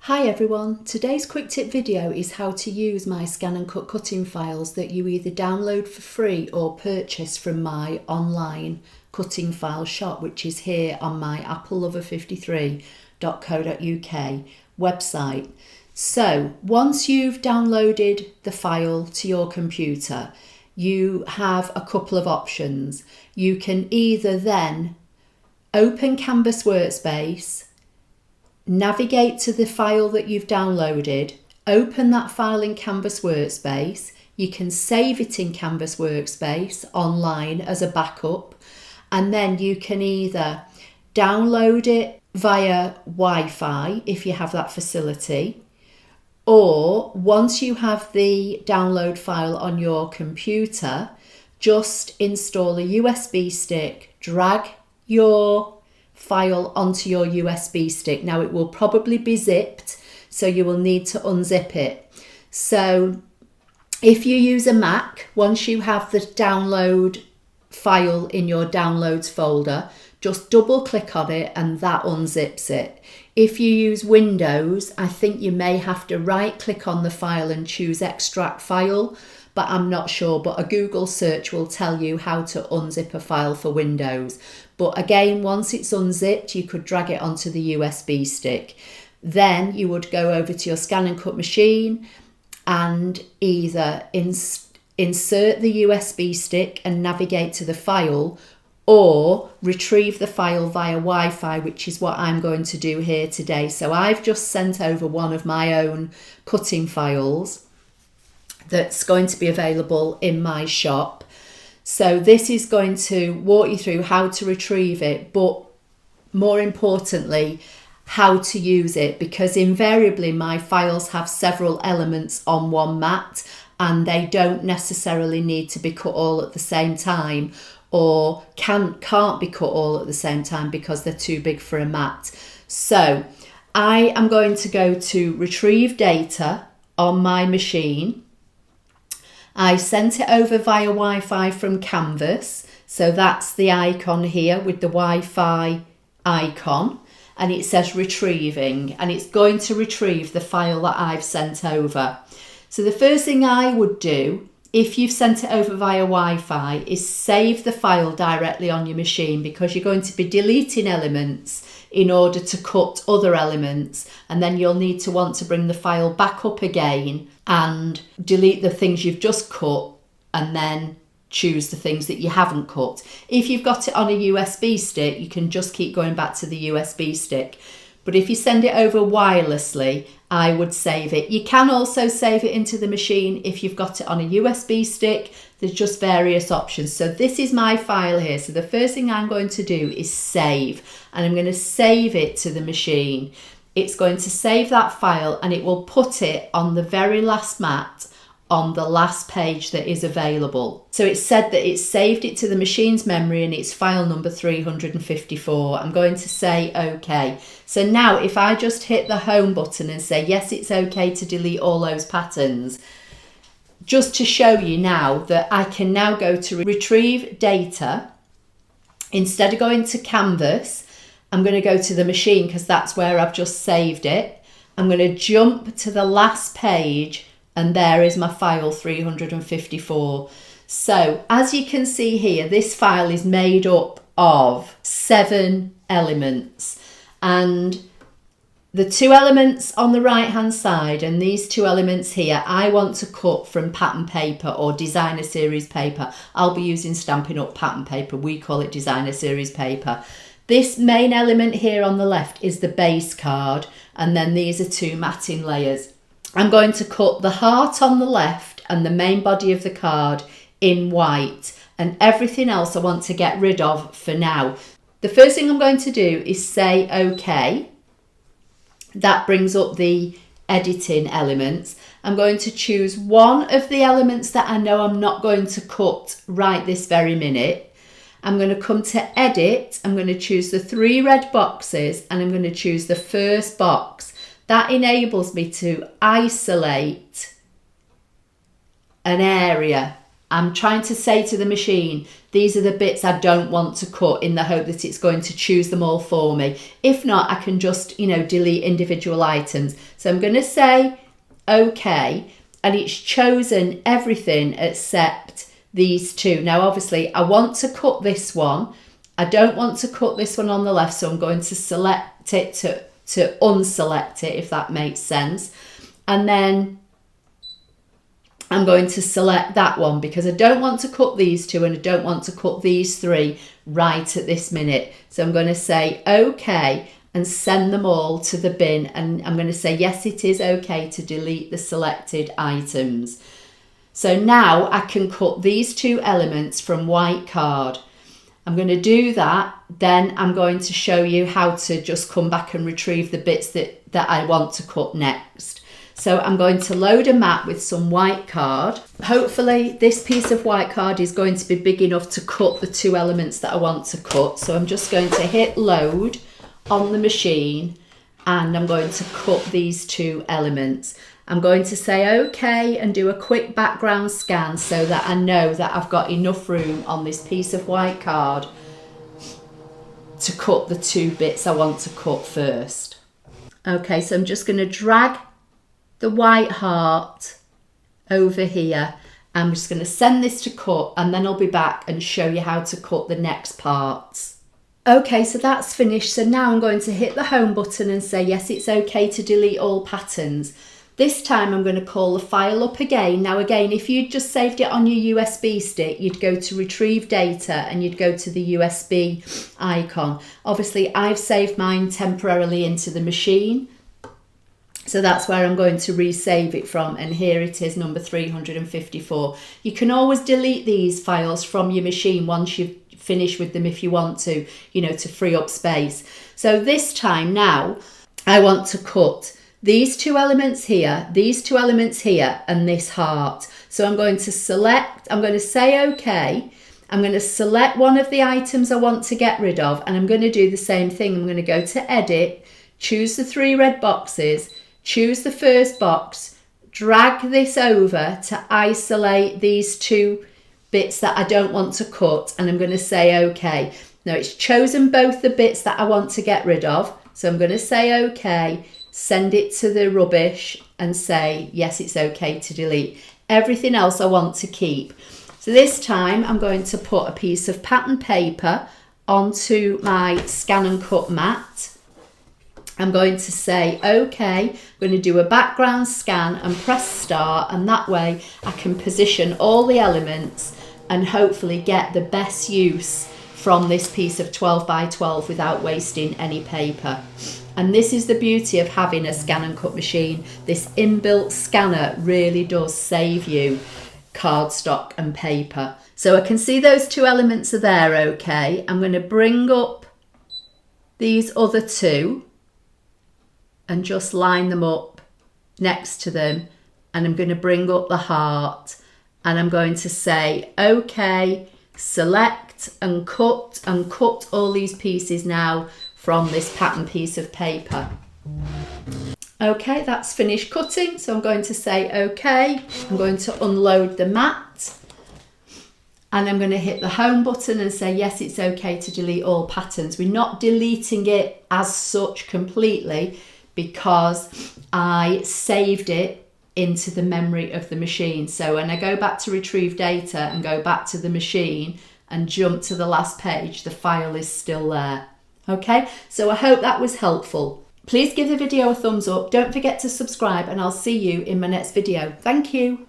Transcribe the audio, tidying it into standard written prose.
Hi everyone, today's quick tip video is how to use my ScanNCut cutting files that you either download for free or purchase from my online cutting file shop, which is here on my applelover53.co.uk website. So once you've downloaded the file to your computer, you have a couple of options. You can either then open Canvas Workspace, navigate to the file that you've downloaded, open that file in Canvas Workspace. You can save it in Canvas Workspace online as a backup, and then you can either download it via Wi-Fi if you have that facility, or once you have the download file on your computer, just install a USB stick, drag your file onto your USB stick. Now it will probably be zipped, so you will need to unzip it. So if you use a Mac, once you have the download file in your downloads folder, just double click on it and that unzips it. If you use Windows, I think you may have to right click on the file and choose extract file, but I'm not sure, but a Google search will tell you how to unzip a file for Windows. But again, once it's unzipped, you could drag it onto the USB stick. Then you would go over to your ScanNCut machine and either insert the USB stick and navigate to the file, or retrieve the file via Wi-Fi, which is what I'm going to do here today. So I've just sent over one of my own cutting files that's going to be available in my shop. So this is going to walk you through how to retrieve it, but more importantly, how to use it, because invariably my files have several elements on one mat and they don't necessarily need to be cut all at the same time, or can't be cut all at the same time because they're too big for a mat. So I am going to go to retrieve data on my machine. I sent it over via Wi-Fi from Canvas, so that's the icon here with the Wi-Fi icon, and it says retrieving, and it's going to retrieve the file that I've sent over. So the first thing I would do, if you've sent it over via Wi-Fi, is save the file directly on your machine, because you're going to be deleting elements in order to cut other elements, and then you'll need to want to bring the file back up again and delete the things you've just cut and then choose the things that you haven't cut. If you've got it on a USB stick, you can just keep going back to the USB stick. But if you send it over wirelessly, I would save it. You can also save it into the machine if you've got it on a USB stick. There's just various options. So this is my file here. So the first thing I'm going to do is save, and I'm going to save it to the machine. It's going to save that file and it will put it on the very last mat on the last page that is available. So it said that it saved it to the machine's memory and it's file number 354. I'm going to say OK. So now if I just hit the home button and say yes, it's OK to delete all those patterns, just to show you now that I can now go to retrieve data. Instead of going to Canvas, I'm going to go to the machine because that's where I've just saved it. I'm going to jump to the last page, and there is my file 354. So as you can see here, this file is made up of 7 elements, and the 2 elements on the right hand side and these 2 elements here, I want to cut from pattern paper or designer series paper. I'll be using Stampin' Up pattern paper. We call it designer series paper. This main element here on the left is the base card, and then these are 2 matting layers. I'm going to cut the heart on the left and the main body of the card in white, and everything else I want to get rid of for now. The first thing I'm going to do is say OK. That brings up the editing elements. I'm going to choose one of the elements that I know I'm not going to cut right this very minute. I'm going to come to edit. I'm going to choose the 3 red boxes and I'm going to choose the first box. That enables me to isolate an area I'm trying to say to the machine, these are the bits I don't want to cut, in the hope that it's going to choose them all for me. If not, I can just, delete individual items. So I'm going to say OK, and it's chosen everything except these two. Now, obviously, I want to cut this one. I don't want to cut this one on the left, so I'm going to select it to unselect it, if that makes sense. And then I'm going to select that one because I don't want to cut these two and I don't want to cut these three right at this minute. So I'm going to say OK and send them all to the bin, and I'm going to say yes, it is OK to delete the selected items. So now I can cut these two elements from white card. I'm going to do that, then I'm going to show you how to just come back and retrieve the bits that I want to cut next. So I'm going to load a map with some white card. Hopefully this piece of white card is going to be big enough to cut the two elements that I want to cut. So I'm just going to hit load on the machine and I'm going to cut these two elements. I'm going to say OK and do a quick background scan so that I know that I've got enough room on this piece of white card to cut the two bits I want to cut first. OK, so I'm just going to drag the white heart over here. I'm just going to send this to cut and then I'll be back and show you how to cut the next parts. Okay, so that's finished. So now I'm going to hit the home button and say yes, it's okay to delete all patterns. This time I'm going to call the file up again. Now again, if you'd just saved it on your USB stick, you'd go to retrieve data and you'd go to the USB icon. Obviously I've saved mine temporarily into the machine. So that's where I'm going to resave it from, and here it is, number 354. You can always delete these files from your machine once you've finished with them if you want to, to free up space. So this time now, I want to cut these two elements here, and this heart. So I'm going to say OK. I'm going to select one of the items I want to get rid of, and I'm going to do the same thing. I'm going to go to edit, choose the three red boxes, choose the first box, drag this over to isolate these two bits that I don't want to cut, and I'm going to say OK. Now it's chosen both the bits that I want to get rid of, so I'm going to say OK, send it to the rubbish and say yes, it's OK to delete. Everything else I want to keep. So this time I'm going to put a piece of pattern paper onto my ScanNCut mat. I'm going to say OK, I'm going to do a background scan and press start, and that way I can position all the elements and hopefully get the best use from this piece of 12 by 12 without wasting any paper. And this is the beauty of having a ScanNCut machine. This inbuilt scanner really does save you cardstock and paper. So I can see those two elements are there OK. I'm going to bring up these other two and just line them up next to them, and I'm going to bring up the heart and I'm going to say OK, select and cut all these pieces now from this pattern piece of paper. Okay, that's finished cutting, so I'm going to say OK. I'm going to unload the mat and I'm going to hit the home button and say yes, it's OK to delete all patterns. We're not deleting it as such completely because I saved it into the memory of the machine. So when I go back to retrieve data and go back to the machine and jump to the last page, the file is still there. Okay, so I hope that was helpful. Please give the video a thumbs up. Don't forget to subscribe, and I'll see you in my next video. Thank you.